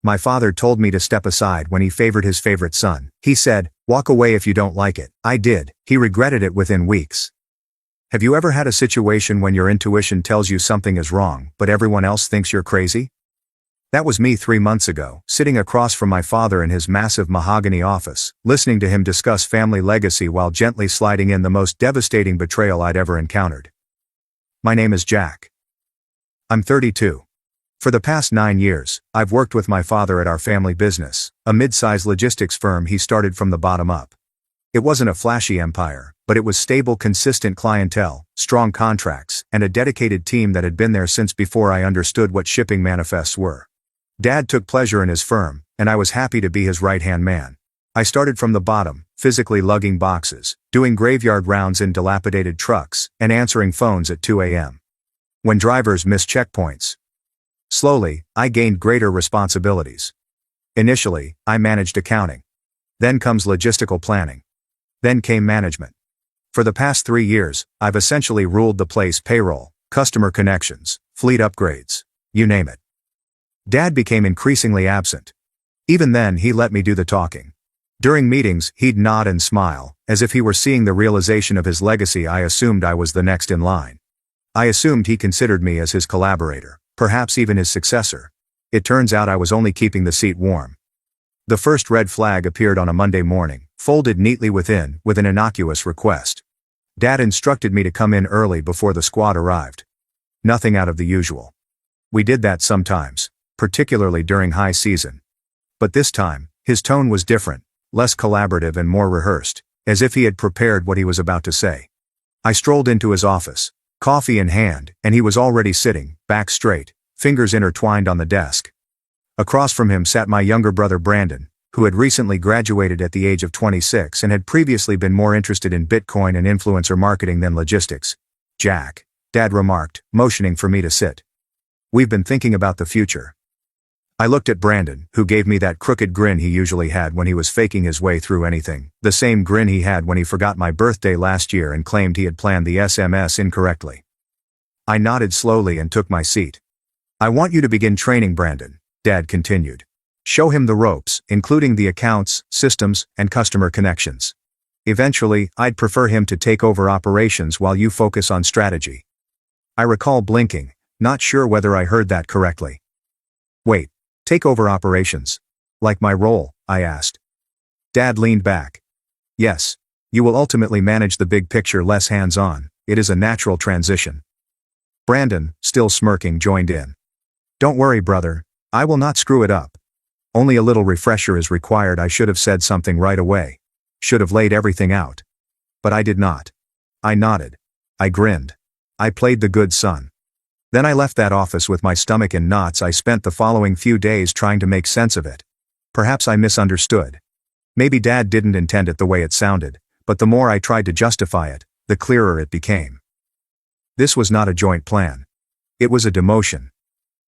My father told me to step aside when he favored his favorite son. He said, "Walk away if you don't like it." I did. He regretted it within weeks. Have you ever had a situation when your intuition tells you something is wrong, but everyone else thinks you're crazy? That was me 3 months ago, sitting across from my father in his massive mahogany office, listening to him discuss family legacy while gently sliding in the most devastating betrayal I'd ever encountered. My name is Jack. I'm 32. For the past 9 years, I've worked with my father at our family business, a mid-size logistics firm he started from the bottom up. It wasn't a flashy empire, but it was stable, consistent clientele, strong contracts, and a dedicated team that had been there since before I understood what shipping manifests were. Dad took pleasure in his firm, and I was happy to be his right-hand man. I started from the bottom, physically lugging boxes, doing graveyard rounds in dilapidated trucks, and answering phones at 2 a.m. when drivers missed checkpoints. Slowly, I gained greater responsibilities. Initially, I managed accounting. Then comes logistical planning. Then came management. For the past 3 years, I've essentially ruled the place: payroll, customer connections, fleet upgrades, you name it. Dad became increasingly absent. Even then, he let me do the talking. During meetings, he'd nod and smile, as if he were seeing the realization of his legacy. I assumed I was the next in line. I assumed he considered me as his collaborator, perhaps even his successor. It turns out I was only keeping the seat warm. The first red flag appeared on a Monday morning, folded neatly within, with an innocuous request. Dad instructed me to come in early before the squad arrived. Nothing out of the usual. We did that sometimes, particularly during high season. But this time, his tone was different, less collaborative and more rehearsed, as if he had prepared what he was about to say. I strolled into his office, coffee in hand, and he was already sitting, back straight, fingers intertwined on the desk. Across from him sat my younger brother Brandon, who had recently graduated at the age of 26 and had previously been more interested in Bitcoin and influencer marketing than logistics. "Jack," Dad remarked, motioning for me to sit. "We've been thinking about the future." I looked at Brandon, who gave me that crooked grin he usually had when he was faking his way through anything, the same grin he had when he forgot my birthday last year and claimed he had planned the SMS incorrectly. I nodded slowly and took my seat. "I want you to begin training Brandon," Dad continued. "Show him the ropes, including the accounts, systems, and customer connections. Eventually, I'd prefer him to take over operations while you focus on strategy." I recall blinking, not sure whether I heard that correctly. "Wait, take over operations? Like my role?" I asked. Dad leaned back. "Yes, you will ultimately manage the big picture, less hands-on. It is a natural transition." Brandon, still smirking, joined in. "Don't worry, brother. I will not screw it up. Only a little refresher is required. I should have said something right away. Should have laid everything out. But I did not." I nodded. I grinned. I played the good son. Then I left that office with my stomach in knots. I spent the following few days trying to make sense of it. Perhaps I misunderstood. Maybe Dad didn't intend it the way it sounded, but the more I tried to justify it, the clearer it became. This was not a joint plan. It was a demotion.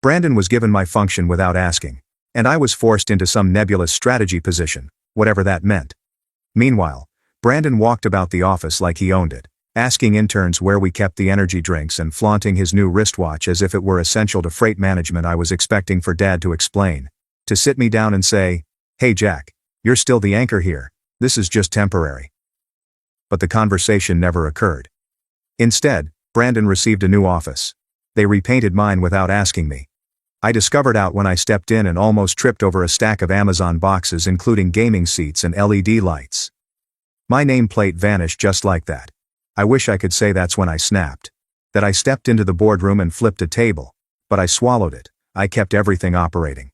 Brandon was given my function without asking, and I was forced into some nebulous strategy position, whatever that meant. Meanwhile, Brandon walked about the office like he owned it, asking interns where we kept the energy drinks and flaunting his new wristwatch as if it were essential to freight management. I was expecting for Dad to explain, to sit me down and say, "Hey Jack, you're still the anchor here. This is just temporary." But the conversation never occurred. Instead, Brandon received a new office. They repainted mine without asking me. I discovered out when I stepped in and almost tripped over a stack of Amazon boxes, including gaming seats and LED lights. My nameplate vanished just like that. I wish I could say that's when I snapped. That I stepped into the boardroom and flipped a table. But I swallowed it. I kept everything operating.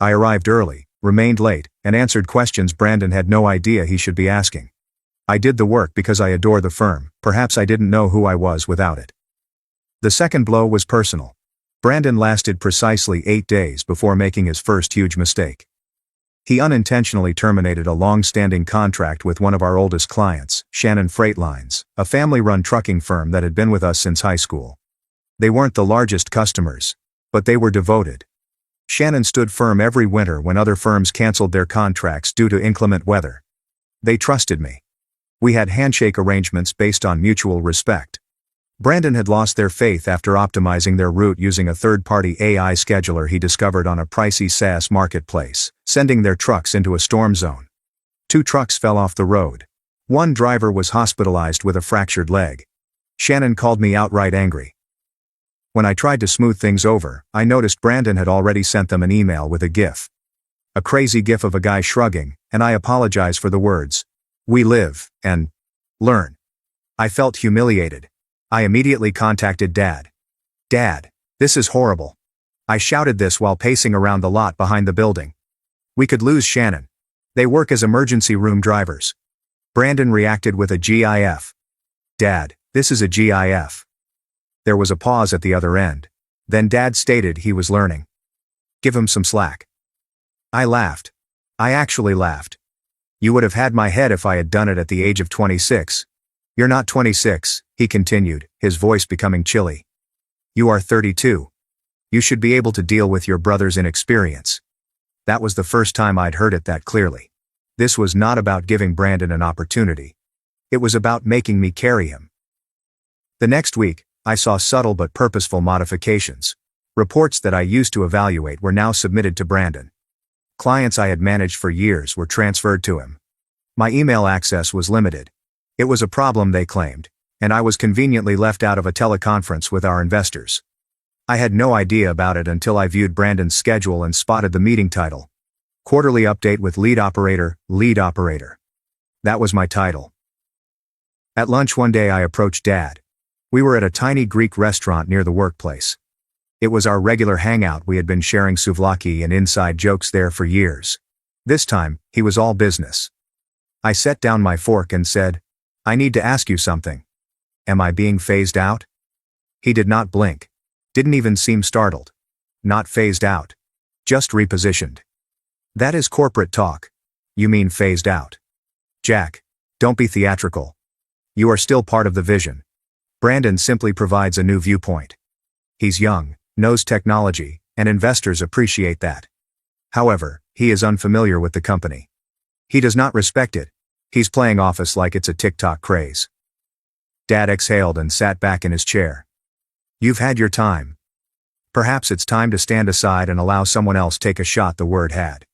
I arrived early, remained late, and answered questions Brandon had no idea he should be asking. I did the work because I adore the firm. Perhaps I didn't know who I was without it. The second blow was personal. Brandon lasted precisely 8 days before making his first huge mistake. He unintentionally terminated a long-standing contract with one of our oldest clients, Shannon Freight Lines, a family-run trucking firm that had been with us since high school. They weren't the largest customers, but they were devoted. Shannon stood firm every winter when other firms canceled their contracts due to inclement weather. They trusted me. We had handshake arrangements based on mutual respect. Brandon had lost their faith after optimizing their route using a third-party AI scheduler he discovered on a pricey SaaS marketplace, sending their trucks into a storm zone. 2 trucks fell off the road. 1 driver was hospitalized with a fractured leg. Shannon called me outright angry. When I tried to smooth things over, I noticed Brandon had already sent them an email with a GIF. A crazy GIF of a guy shrugging, and I apologize for the words, "We live, and learn." I felt humiliated. I immediately contacted Dad. "Dad, this is horrible." I shouted this while pacing around the lot behind the building. "We could lose Shannon. They work as emergency room drivers." Brandon reacted with a GIF. "Dad, this is a GIF." There was a pause at the other end. Then Dad stated he was learning. "Give him some slack." I laughed. I actually laughed. "You would have had my head if I had done it at the age of 26. "You're not 26, he continued, his voice becoming chilly. "You are 32. You should be able to deal with your brother's inexperience." That was the first time I'd heard it that clearly. This was not about giving Brandon an opportunity. It was about making me carry him. The next week, I saw subtle but purposeful modifications. Reports that I used to evaluate were now submitted to Brandon. Clients I had managed for years were transferred to him. My email access was limited. It was a problem they claimed, and I was conveniently left out of a teleconference with our investors. I had no idea about it until I viewed Brandon's schedule and spotted the meeting title. Quarterly Update with Lead Operator, Lead Operator. That was my title. At lunch one day I approached Dad. We were at a tiny Greek restaurant near the workplace. It was our regular hangout. We had been sharing souvlaki and inside jokes there for years. This time, he was all business. I set down my fork and said, "I need to ask you something. Am I being phased out?" He did not blink. Didn't even seem startled. Not phased out. Just repositioned. That is corporate talk. You mean phased out. Jack, don't be theatrical. You are still part of the vision. Brandon simply provides a new viewpoint. He's young, knows technology, and investors appreciate that. However, he is unfamiliar with the company. He does not respect it. He's playing office like it's a TikTok craze. Dad exhaled and sat back in his chair. You've had your time. Perhaps it's time to stand aside and allow someone else take a shot. The word had.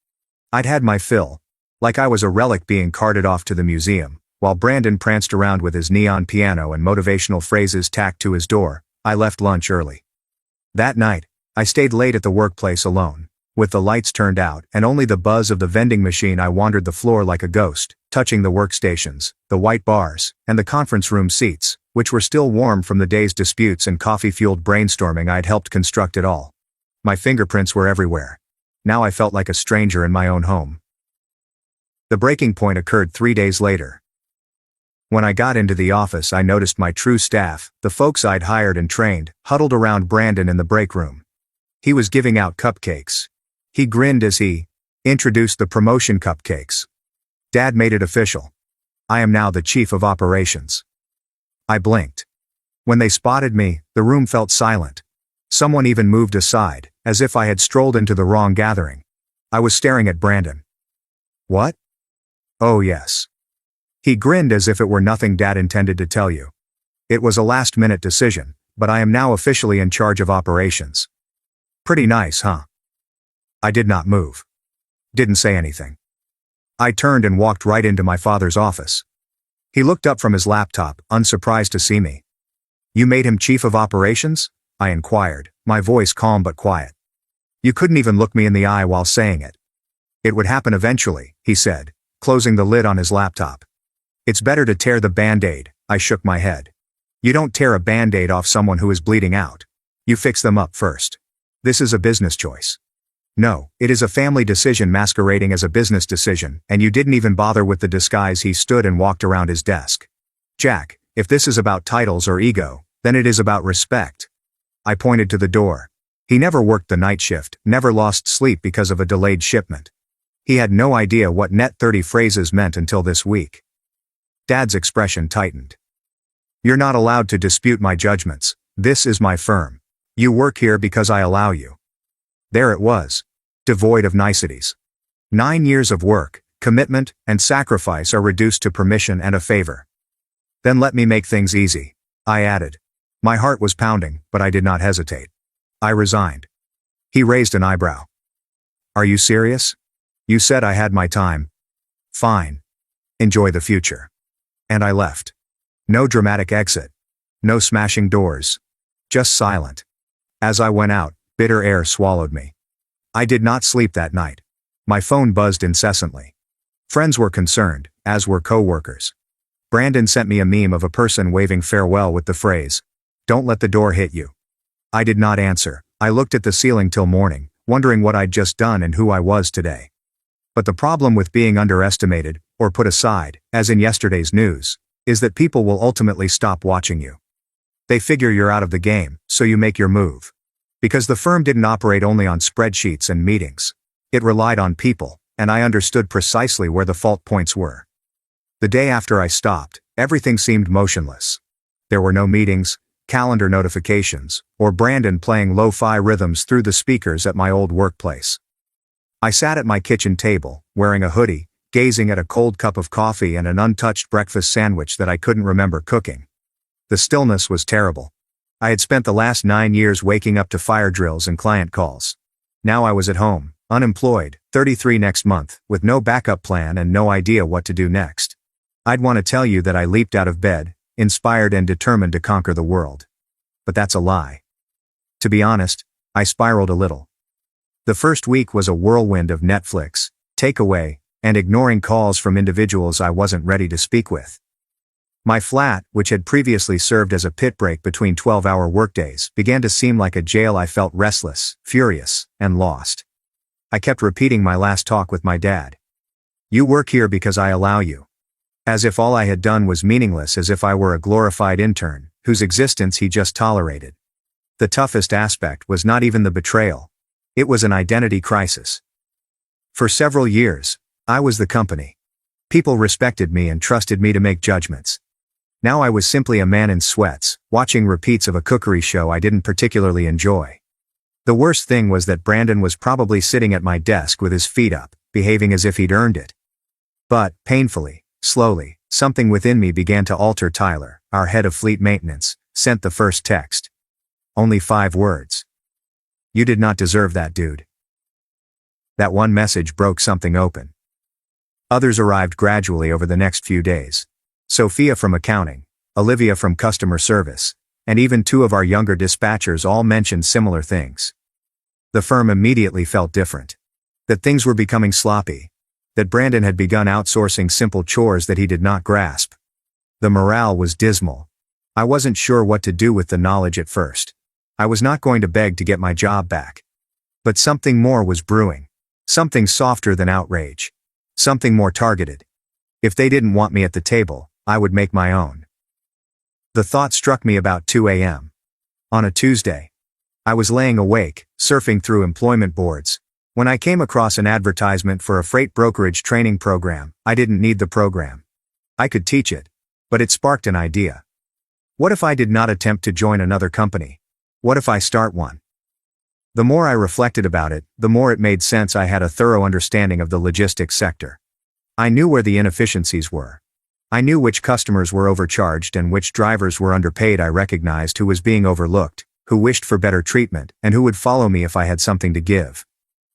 I'd had my fill. Like I was a relic being carted off to the museum, while Brandon pranced around with his neon piano and motivational phrases tacked to his door. I left lunch early. That night, I stayed late at the workplace alone. With the lights turned out and only the buzz of the vending machine, I wandered the floor like a ghost, touching the workstations, the white bars, and the conference room seats, which were still warm from the day's disputes and coffee-fueled brainstorming I'd helped construct it all. My fingerprints were everywhere. Now I felt like a stranger in my own home. The breaking point occurred 3 days later. When I got into the office, I noticed my true staff, the folks I'd hired and trained, huddled around Brandon in the break room. He was giving out cupcakes. He grinned as he introduced the promotion cupcakes. Dad made it official. I am now the chief of operations. I blinked. When they spotted me, the room felt silent. Someone even moved aside, as if I had strolled into the wrong gathering. I was staring at Brandon. What? Oh yes. He grinned as if it were nothing Dad intended to tell you. It was a last-minute decision, but I am now officially in charge of operations. Pretty nice, huh? I did not move. Didn't say anything. I turned and walked right into my father's office. He looked up from his laptop, unsurprised to see me. You made him chief of operations? I inquired, my voice calm but quiet. You couldn't even look me in the eye while saying it. It would happen eventually, he said, closing the lid on his laptop. It's better to tear the Band-Aid. I shook my head. You don't tear a Band-Aid off someone who is bleeding out. You fix them up first. This is a business choice. No, it is a family decision masquerading as a business decision, and you didn't even bother with the disguise. He stood and walked around his desk. Jack, if this is about titles or ego, then it is about respect. I pointed to the door. He never worked the night shift, never lost sleep because of a delayed shipment. He had no idea what net 30 phrases meant until this week. Dad's expression tightened. You're not allowed to dispute my judgments. This is my firm. You work here because I allow you. There it was. Devoid of niceties. 9 years of work, commitment, and sacrifice are reduced to permission and a favor. Then let me make things easy. I added. My heart was pounding, but I did not hesitate. I resigned. He raised an eyebrow. Are you serious? You said I had my time. Fine. Enjoy the future. And I left. No dramatic exit. No smashing doors. Just silent. As I went out, bitter air swallowed me. I did not sleep that night. My phone buzzed incessantly. Friends were concerned, as were coworkers. Brandon sent me a meme of a person waving farewell with the phrase, "Don't let the door hit you." I did not answer. I looked at the ceiling till morning, wondering what I'd just done and who I was today. But the problem with being underestimated, or put aside, as in yesterday's news, is that people will ultimately stop watching you. They figure you're out of the game, so you make your move. Because the firm didn't operate only on spreadsheets and meetings. It relied on people, and I understood precisely where the fault points were. The day after I stopped, everything seemed motionless. There were no meetings, calendar notifications, or Brandon playing lo-fi rhythms through the speakers at my old workplace. I sat at my kitchen table, wearing a hoodie, gazing at a cold cup of coffee and an untouched breakfast sandwich that I couldn't remember cooking. The stillness was terrible. I had spent the last 9 years waking up to fire drills and client calls. Now I was at home, unemployed, 33 next month, with no backup plan and no idea what to do next. I'd want to tell you that I leaped out of bed, inspired and determined to conquer the world. But that's a lie. To be honest, I spiraled a little. The first week was a whirlwind of Netflix, takeaway, and ignoring calls from individuals I wasn't ready to speak with. My flat, which had previously served as a pit break between 12-hour workdays, began to seem like a jail. I felt restless, furious, and lost. I kept repeating my last talk with my dad. You work here because I allow you. As if all I had done was meaningless, as if I were a glorified intern, whose existence he just tolerated. The toughest aspect was not even the betrayal. It was an identity crisis. For several years, I was the company. People respected me and trusted me to make judgments. Now I was simply a man in sweats, watching repeats of a cookery show I didn't particularly enjoy. The worst thing was that Brandon was probably sitting at my desk with his feet up, behaving as if he'd earned it. But, painfully, slowly, something within me began to alter. Tyler, our head of fleet maintenance, sent the first text. Only 5 words. You did not deserve that, dude. That one message broke something open. Others arrived gradually over the next few days. Sophia from accounting, Olivia from customer service, and even 2 of our younger dispatchers all mentioned similar things. The firm immediately felt different. That things were becoming sloppy. That Brandon had begun outsourcing simple chores that he did not grasp. The morale was dismal. I wasn't sure what to do with the knowledge at first. I was not going to beg to get my job back. But something more was brewing. Something softer than outrage. Something more targeted. If they didn't want me at the table, I would make my own. The thought struck me about 2 a.m. On a Tuesday. I was laying awake, surfing through employment boards, when I came across an advertisement for a freight brokerage training program. I didn't need the program. I could teach it. But it sparked an idea. What if I did not attempt to join another company? What if I start one? The more I reflected about it, the more it made sense. I had a thorough understanding of the logistics sector. I knew where the inefficiencies were. I knew which customers were overcharged and which drivers were underpaid. I recognized who was being overlooked, who wished for better treatment, and who would follow me if I had something to give.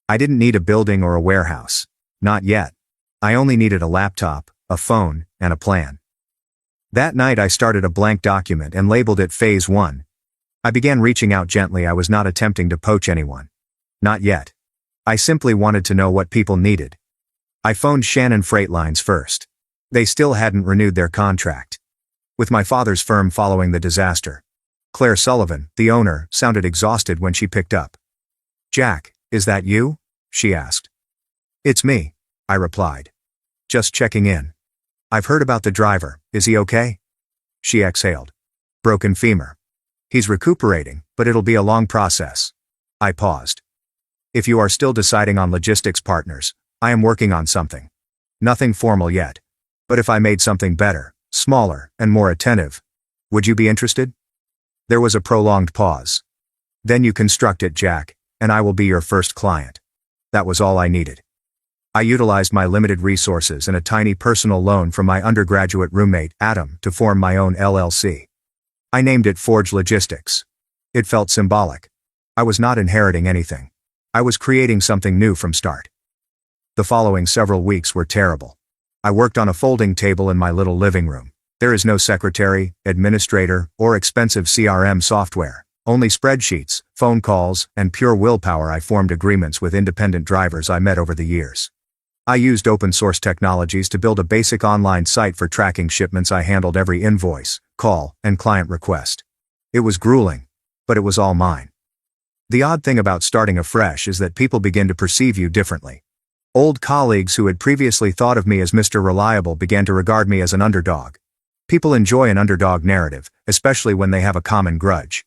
I didn't need a building or a warehouse. Not yet. I only needed a laptop, a phone, and a plan. That night I started a blank document and labeled it Phase 1. I began reaching out gently. I was not attempting to poach anyone. Not yet. I simply wanted to know what people needed. I phoned Shannon Freight Lines first. They still hadn't renewed their contract with my father's firm following the disaster. Claire Sullivan, the owner, sounded exhausted when she picked up. Jack, is that you? She asked. It's me, I replied. Just checking in. I've heard about the driver. Is he okay? She exhaled. Broken femur. He's recuperating, but it'll be a long process. I paused. If you are still deciding on logistics partners, I am working on something. Nothing formal yet. But if I made something better, smaller, and more attentive, would you be interested? There was a prolonged pause. Then you construct it, Jack, and I will be your first client. That was all I needed. I utilized my limited resources and a tiny personal loan from my undergraduate roommate, Adam, to form my own LLC. I named it Forge Logistics. It felt symbolic. I was not inheriting anything. I was creating something new from start. The following several weeks were terrible. I worked on a folding table in my little living room. There is no secretary, administrator, or expensive CRM software. Only spreadsheets, phone calls, and pure willpower. I formed agreements with independent drivers I met over the years. I used open source technologies to build a basic online site for tracking shipments. I handled every invoice, call, and client request. It was grueling, but it was all mine. The odd thing about starting afresh is that people begin to perceive you differently. Old colleagues who had previously thought of me as Mr. Reliable began to regard me as an underdog. People enjoy an underdog narrative, especially when they have a common grudge.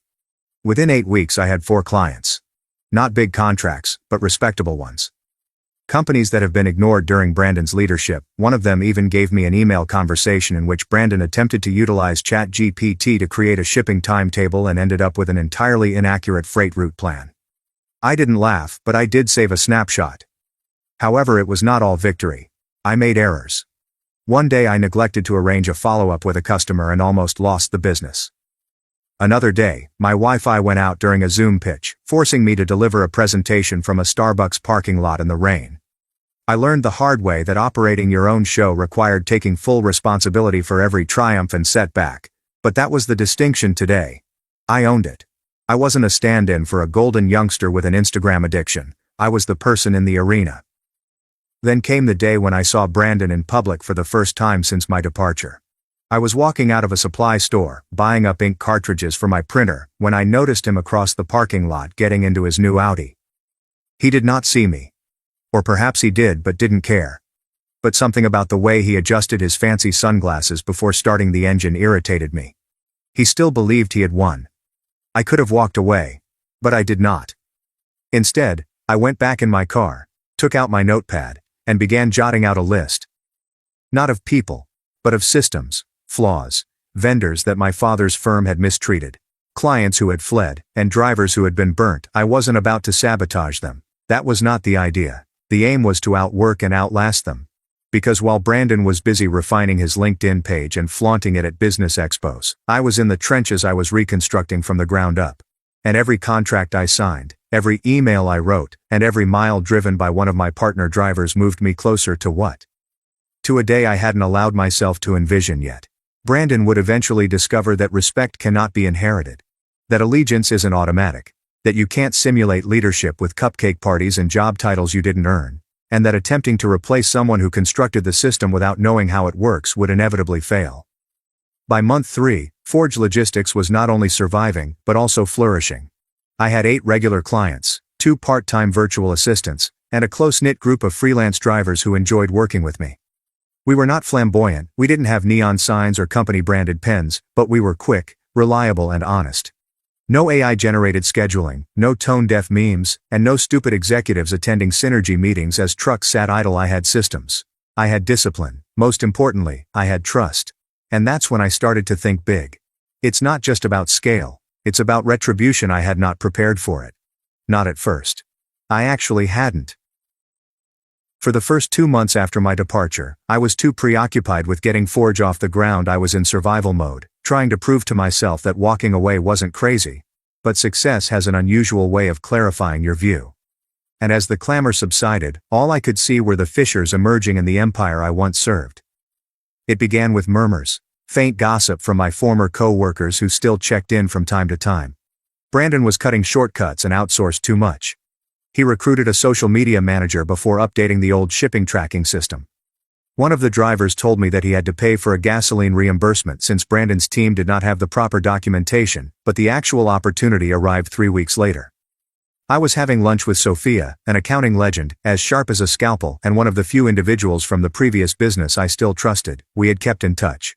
Within 8 weeks I had 4 clients. Not big contracts, but respectable ones. Companies that have been ignored during Brandon's leadership. One of them even gave me an email conversation in which Brandon attempted to utilize ChatGPT to create a shipping timetable and ended up with an entirely inaccurate freight route plan. I didn't laugh, but I did save a snapshot. However, it was not all victory. I made errors. One day I neglected to arrange a follow-up with a customer and almost lost the business. Another day, my Wi-Fi went out during a Zoom pitch, forcing me to deliver a presentation from a Starbucks parking lot in the rain. I learned the hard way that operating your own show required taking full responsibility for every triumph and setback, but that was the distinction today. I owned it. I wasn't a stand-in for a golden youngster with an Instagram addiction. I was the person in the arena. Then came the day when I saw Brandon in public for the first time since my departure. I was walking out of a supply store, buying up ink cartridges for my printer, when I noticed him across the parking lot getting into his new Audi. He did not see me. Or perhaps he did but didn't care. But something about the way he adjusted his fancy sunglasses before starting the engine irritated me. He still believed he had won. I could have walked away, but I did not. Instead, I went back in my car, took out my notepad, and began jotting out a list. Not of people, but of systems, flaws, vendors that my father's firm had mistreated, clients who had fled, and drivers who had been burnt. I wasn't about to sabotage them. That was not the idea. The aim was to outwork and outlast them. Because while Brandon was busy refining his LinkedIn page and flaunting it at business expos, I was in the trenches. I was reconstructing from the ground up. And every contract I signed, every email I wrote, and every mile driven by one of my partner drivers moved me closer to what? To a day I hadn't allowed myself to envision yet. Brandon would eventually discover that respect cannot be inherited. That allegiance isn't automatic. That you can't simulate leadership with cupcake parties and job titles you didn't earn. And that attempting to replace someone who constructed the system without knowing how it works would inevitably fail. By month 3, Forge Logistics was not only surviving, but also flourishing. I had 8 regular clients, 2 part-time virtual assistants, and a close-knit group of freelance drivers who enjoyed working with me. We were not flamboyant, we didn't have neon signs or company-branded pens, but we were quick, reliable and honest. No AI-generated scheduling, no tone-deaf memes, and no stupid executives attending synergy meetings as trucks sat idle. I had systems. I had discipline. Most importantly, I had trust. And that's when I started to think big. It's not just about scale, it's about retribution. I had not prepared for it. Not at first. I actually hadn't. For the first 2 months after my departure, I was too preoccupied with getting Forge off the ground. I was in survival mode, trying to prove to myself that walking away wasn't crazy. But success has an unusual way of clarifying your view. And as the clamor subsided, all I could see were the fissures emerging in the empire I once served. It began with murmurs, faint gossip from my former co-workers who still checked in from time to time. Brandon was cutting shortcuts and outsourced too much. He recruited a social media manager before updating the old shipping tracking system. One of the drivers told me that he had to pay for a gasoline reimbursement since Brandon's team did not have the proper documentation, but the actual opportunity arrived 3 weeks later. I was having lunch with Sophia, an accounting legend, as sharp as a scalpel, and one of the few individuals from the previous business I still trusted. We had kept in touch.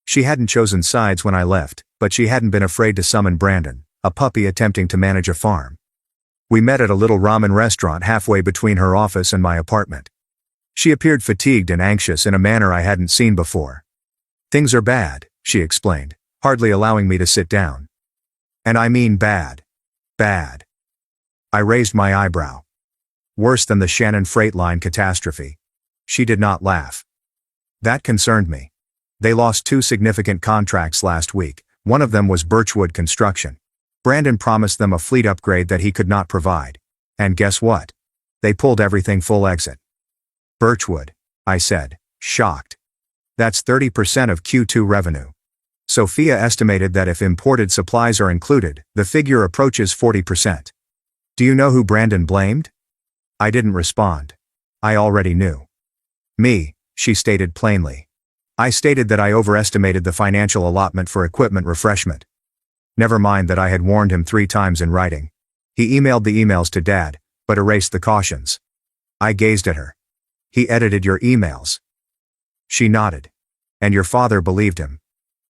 She hadn't chosen sides when I left, but she hadn't been afraid to summon Brandon, a puppy attempting to manage a farm. We met at a little ramen restaurant halfway between her office and my apartment. She appeared fatigued and anxious in a manner I hadn't seen before. "Things are bad," she explained, hardly allowing me to sit down. "And I mean bad. Bad." I raised my eyebrow. "Worse than the Shannon Freight Line catastrophe." She did not laugh. That concerned me. They lost 2 significant contracts last week, One of them was Birchwood Construction. Brandon promised them a fleet upgrade that he could not provide. And guess what? They pulled everything full exit. Birchwood, I said, shocked. That's 30% of Q2 revenue. Sophia estimated that if imported supplies are included, the figure approaches 40%. Do you know who Brandon blamed? I didn't respond. I already knew. Me, she stated plainly. I stated that I overestimated the financial allotment for equipment refreshment. Never mind that I had warned him 3 times in writing. He emailed the emails to Dad, but erased the cautions. I gazed at her. He edited your emails. She nodded. And your father believed him.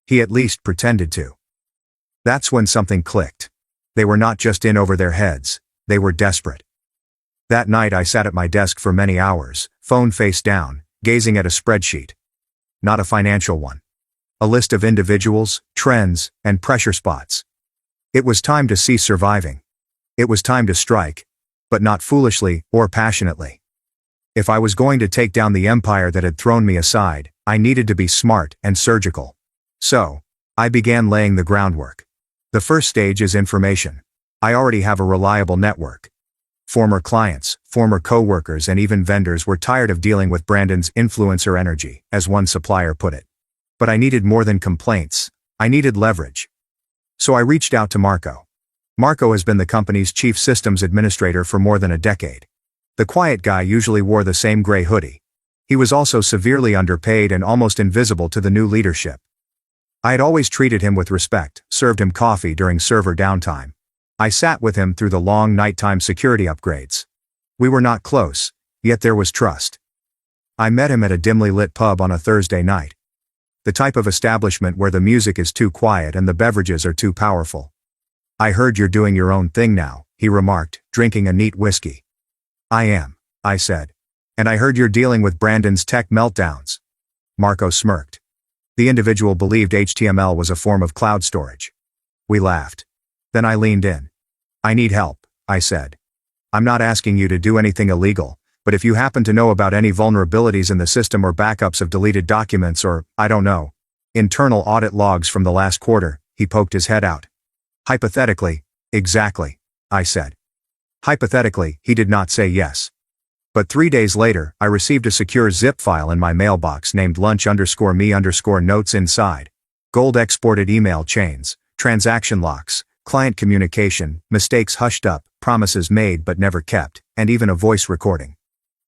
He at least pretended to. That's when something clicked. They were not just in over their heads, they were desperate. That night I sat at my desk for many hours, phone face down, gazing at a spreadsheet. Not a financial one. A list of individuals, trends, and pressure spots. It was time to cease surviving. It was time to strike, but not foolishly or passionately. If I was going to take down the empire that had thrown me aside, I needed to be smart and surgical. So, I began laying the groundwork. The first stage is information. I already have a reliable network. Former clients, former co-workers and even vendors were tired of dealing with Brandon's influencer energy, as one supplier put it. But I needed more than complaints. I needed leverage. So I reached out to Marco. Marco has been the company's chief systems administrator for more than a decade. The quiet guy usually wore the same gray hoodie. He was also severely underpaid and almost invisible to the new leadership. I had always treated him with respect, served him coffee during server downtime. I sat with him through the long nighttime security upgrades. We were not close, yet there was trust. I met him at a dimly lit pub on a Thursday night. The type of establishment where the music is too quiet and the beverages are too powerful. I heard you're doing your own thing now, he remarked, drinking a neat whiskey. I am, I said. And I heard you're dealing with Brandon's tech meltdowns. Marco smirked. The individual believed HTML was a form of cloud storage. We laughed. Then I leaned in. I need help, I said. I'm not asking you to do anything illegal, but if you happen to know about any vulnerabilities in the system or backups of deleted documents or, I don't know, internal audit logs from the last quarter, he poked his head out. Hypothetically, exactly, I said. Hypothetically, he did not say yes. But 3 days later, I received a secure zip file in my mailbox named lunch_me_notes inside. Gold exported email chains, transaction locks, client communication, mistakes hushed up, promises made but never kept, and even a voice recording.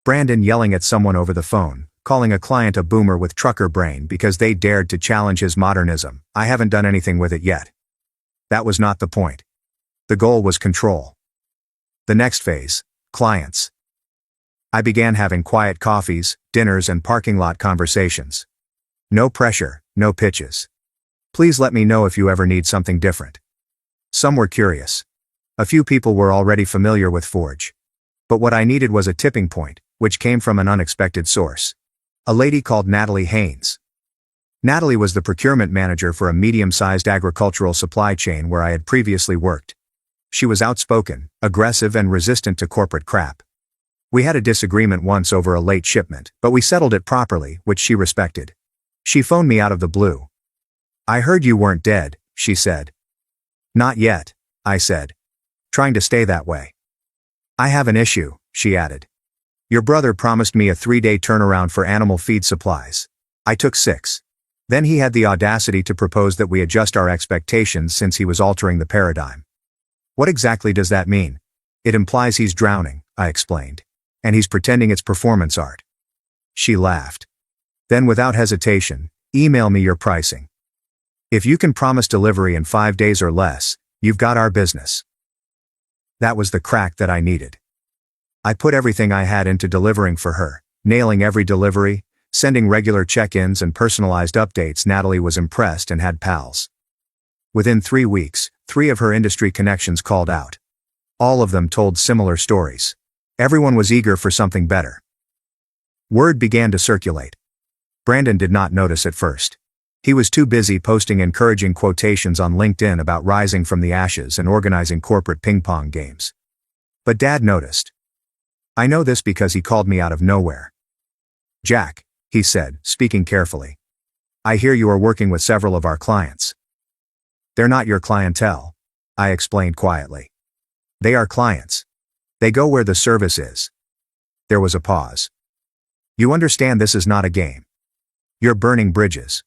Brandon yelling at someone over the phone, calling a client a boomer with trucker brain because they dared to challenge his modernism. I haven't done anything with it yet. That was not the point. The goal was control. The next phase, clients. I began having quiet coffees, dinners and parking lot conversations. No pressure, no pitches. Please let me know if you ever need something different. Some were curious. A few people were already familiar with Forge. But what I needed was a tipping point, which came from an unexpected source. A lady called Natalie Haynes. Natalie was the procurement manager for a medium-sized agricultural supply chain where I had previously worked. She was outspoken, aggressive and resistant to corporate crap. We had a disagreement once over a late shipment, but we settled it properly, which she respected. She phoned me out of the blue. I heard you weren't dead, she said. Not yet, I said. Trying to stay that way. I have an issue, she added. Your brother promised me a 3-day turnaround for animal feed supplies. I took 6. Then he had the audacity to propose that we adjust our expectations since he was altering the paradigm. What exactly does that mean? It implies he's drowning, I explained. And he's pretending it's performance art. She laughed. Then without hesitation, email me your pricing. If you can promise delivery in 5 days or less, you've got our business. That was the crack that I needed. I put everything I had into delivering for her, nailing every delivery, sending regular check-ins and personalized updates. Natalie was impressed and had pals. Within 3 weeks, 3 of her industry connections called out. All of them told similar stories. Everyone was eager for something better. Word began to circulate. Brandon did not notice at first. He was too busy posting encouraging quotations on LinkedIn about rising from the ashes and organizing corporate ping-pong games. But Dad noticed. I know this because he called me out of nowhere. Jack, he said, speaking carefully. I hear you are working with several of our clients. They're not your clientele, I explained quietly. They are clients. They go where the service is. There was a pause. You understand this is not a game. You're burning bridges.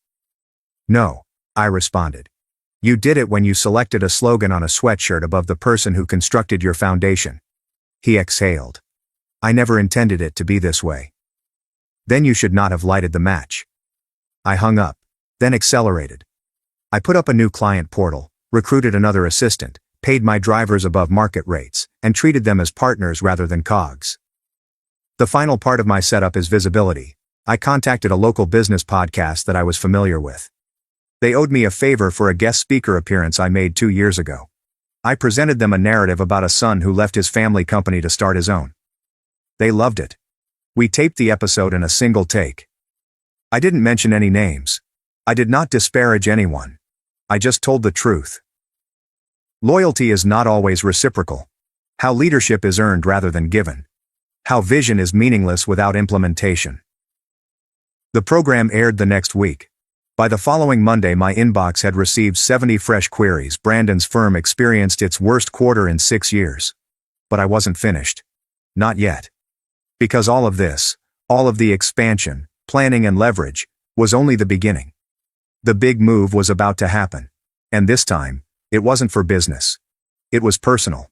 No, I responded. You did it when you selected a slogan on a sweatshirt above the person who constructed your foundation. He exhaled. I never intended it to be this way. Then you should not have lighted the match. I hung up, then accelerated. I put up a new client portal, recruited another assistant, paid my drivers above market rates, and treated them as partners rather than cogs. The final part of my setup is visibility. I contacted a local business podcast that I was familiar with. They owed me a favor for a guest speaker appearance I made 2 years ago. I presented them a narrative about a son who left his family company to start his own. They loved it. We taped the episode in a single take. I didn't mention any names. I did not disparage anyone. I just told the truth. Loyalty is not always reciprocal. How leadership is earned rather than given. How vision is meaningless without implementation. The program aired the next week. By the following Monday, my inbox had received 70 fresh queries. Brandon's firm experienced its worst quarter in 6 years. But I wasn't finished. Not yet. Because all of this, all of the expansion, planning and leverage, was only the beginning. The big move was about to happen. And this time, it wasn't for business. It was personal.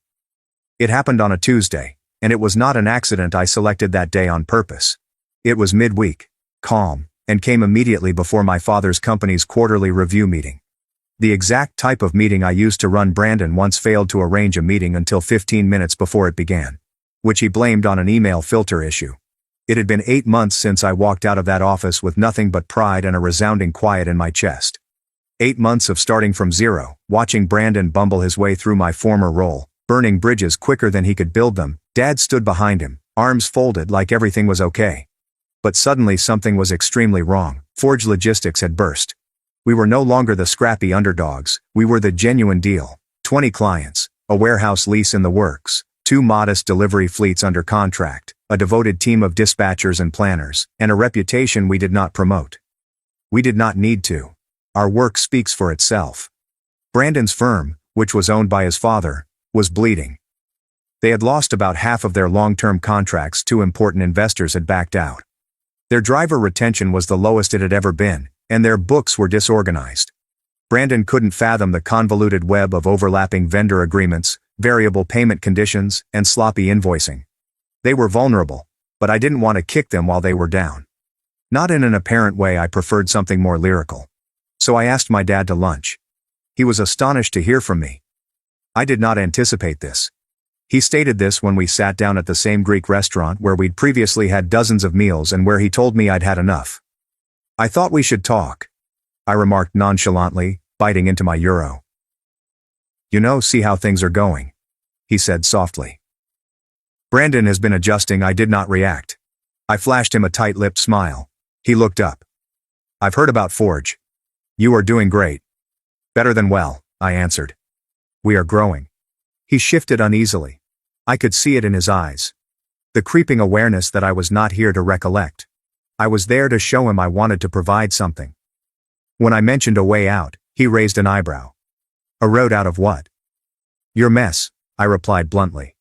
It happened on a Tuesday, and it was not an accident I selected that day on purpose. It was midweek, calm, and came immediately before my father's company's quarterly review meeting. The exact type of meeting I used to run. Brandon once failed to arrange a meeting until 15 minutes before it began, which he blamed on an email filter issue. It had been 8 months since I walked out of that office with nothing but pride and a resounding quiet in my chest. 8 months of starting from zero, watching Brandon bumble his way through my former role, burning bridges quicker than he could build them. Dad stood behind him, arms folded like everything was okay. But suddenly something was extremely wrong. Forge Logistics had burst. We were no longer the scrappy underdogs, we were the genuine deal. 20 clients, a warehouse lease in the works, 2 modest delivery fleets under contract, a devoted team of dispatchers and planners, and a reputation we did not promote. We did not need to. Our work speaks for itself. Brandon's firm, which was owned by his father, was bleeding. They had lost about half of their long-term contracts. 2 important investors had backed out. Their driver retention was the lowest it had ever been, and their books were disorganized. Brandon couldn't fathom the convoluted web of overlapping vendor agreements, variable payment conditions, and sloppy invoicing. They were vulnerable, but I didn't want to kick them while they were down. Not in an apparent way. I preferred something more lyrical. So I asked my dad to lunch. He was astonished to hear from me. I did not anticipate this. He stated this when we sat down at the same Greek restaurant where we'd previously had dozens of meals and where he told me I'd had enough. I thought we should talk, I remarked nonchalantly, biting into my euro. See how things are going, he said softly. Brandon has been adjusting. I did not react. I flashed him a tight-lipped smile. He looked up. I've heard about Forge. You are doing great. Better than well, I answered. We are growing. He shifted uneasily. I could see it in his eyes. The creeping awareness that I was not here to recollect. I was there to show him I wanted to provide something. When I mentioned a way out, he raised an eyebrow. A road out of what? Your mess, I replied bluntly.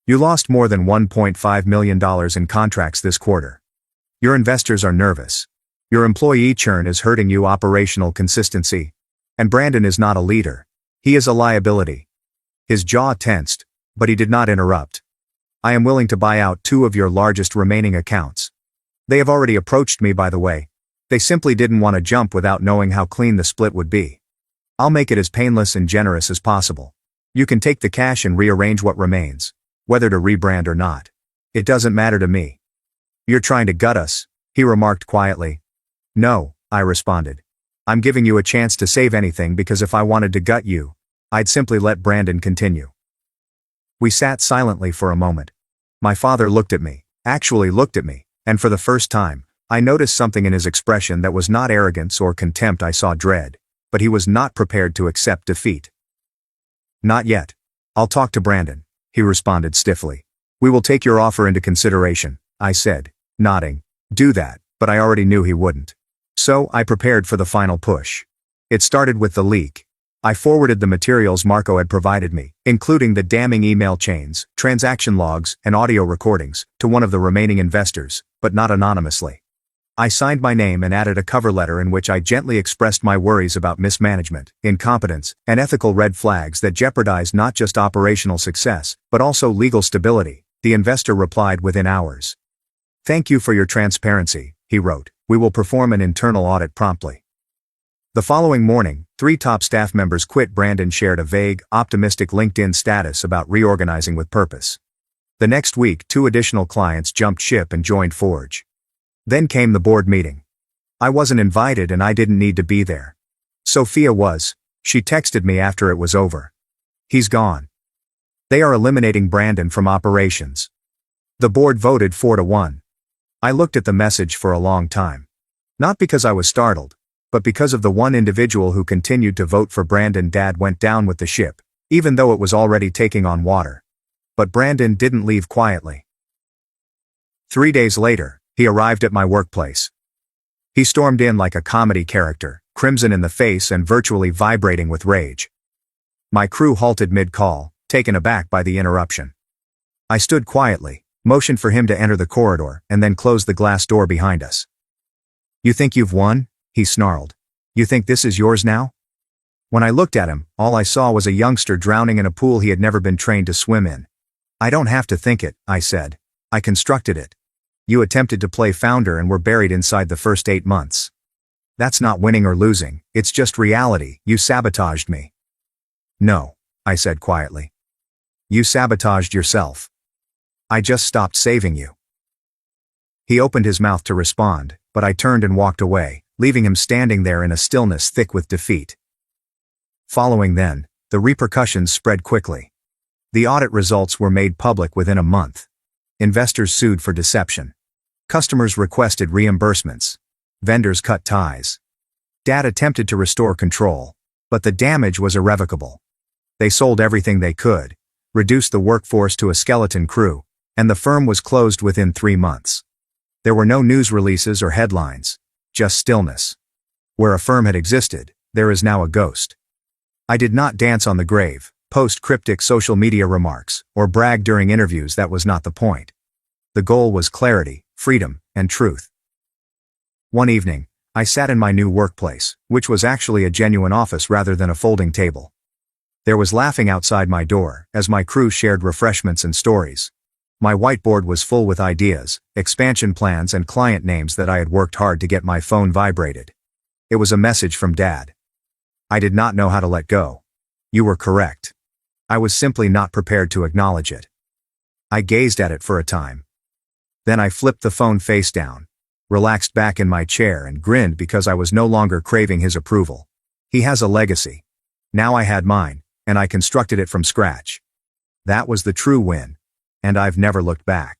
You lost more than $1.5 million in contracts this quarter. Your investors are nervous. Your employee churn is hurting you. Operational consistency. And Brandon is not a leader. He is a liability. His jaw tensed, but he did not interrupt. I am willing to buy out 2 of your largest remaining accounts. They have already approached me, by the way. They simply didn't want to jump without knowing how clean the split would be. I'll make it as painless and generous as possible. You can take the cash and rearrange what remains, whether to rebrand or not. It doesn't matter to me. You're trying to gut us, he remarked quietly. No, I responded. I'm giving you a chance to save anything because if I wanted to gut you, I'd simply let Brandon continue. We sat silently for a moment. My father looked at me, actually looked at me, and for the first time, I noticed something in his expression that was not arrogance or contempt. I saw dread, but he was not prepared to accept defeat. Not yet. I'll talk to Brandon, he responded stiffly. We will take your offer into consideration, I said, nodding. Do that, but I already knew he wouldn't. So I prepared for the final push. It started with the leak. I forwarded the materials Marco had provided me, including the damning email chains, transaction logs, and audio recordings, to one of the remaining investors, but not anonymously. I signed my name and added a cover letter in which I gently expressed my worries about mismanagement, incompetence, and ethical red flags that jeopardized not just operational success, but also legal stability. The investor replied within hours. "Thank you for your transparency," he wrote. "We will perform an internal audit promptly." The following morning, 3 top staff members quit. Brandon shared a vague, optimistic LinkedIn status about reorganizing with purpose. The next week, 2 additional clients jumped ship and joined Forge. Then came the board meeting. I wasn't invited and I didn't need to be there. Sophia was. She texted me after it was over. "He's gone. They are eliminating Brandon from operations." The board voted 4-1. I looked at the message for a long time. Not because I was startled, but because of the one individual who continued to vote for Brandon. Dad went down with the ship, even though it was already taking on water. But Brandon didn't leave quietly. 3 days later, he arrived at my workplace. He stormed in like a comedy character, crimson in the face and virtually vibrating with rage. My crew halted mid-call, taken aback by the interruption. I stood quietly, motioned for him to enter the corridor, and then closed the glass door behind us. "You think you've won?" he snarled. "You think this is yours now?" When I looked at him, all I saw was a youngster drowning in a pool he had never been trained to swim in. "I don't have to think it," I said. "I constructed it. You attempted to play founder and were buried inside the first 8 months. That's not winning or losing, it's just reality. You sabotaged me." "No," I said quietly. "You sabotaged yourself. I just stopped saving you." He opened his mouth to respond, but I turned and walked away, leaving him standing there in a stillness thick with defeat. Following then, the repercussions spread quickly. The audit results were made public within a month. Investors sued for deception. Customers requested reimbursements. Vendors cut ties. Dad attempted to restore control, but the damage was irrevocable. They sold everything they could, reduced the workforce to a skeleton crew, and the firm was closed within 3 months. There were no news releases or headlines, just stillness. Where a firm had existed, there is now a ghost. I did not dance on the grave, post cryptic social media remarks, or brag during interviews. That was not the point. The goal was clarity, freedom, and truth. One evening, I sat in my new workplace, which was actually a genuine office rather than a folding table. There was laughing outside my door, as my crew shared refreshments and stories. My whiteboard was full with ideas, expansion plans and client names that I had worked hard to get. My phone vibrated. It was a message from Dad. I did not know how to let go. "You were correct." I was simply not prepared to acknowledge it. I gazed at it for a time. Then I flipped the phone face down, relaxed back in my chair and grinned because I was no longer craving his approval. He has a legacy. Now I had mine, and I constructed it from scratch. That was the true win, and I've never looked back.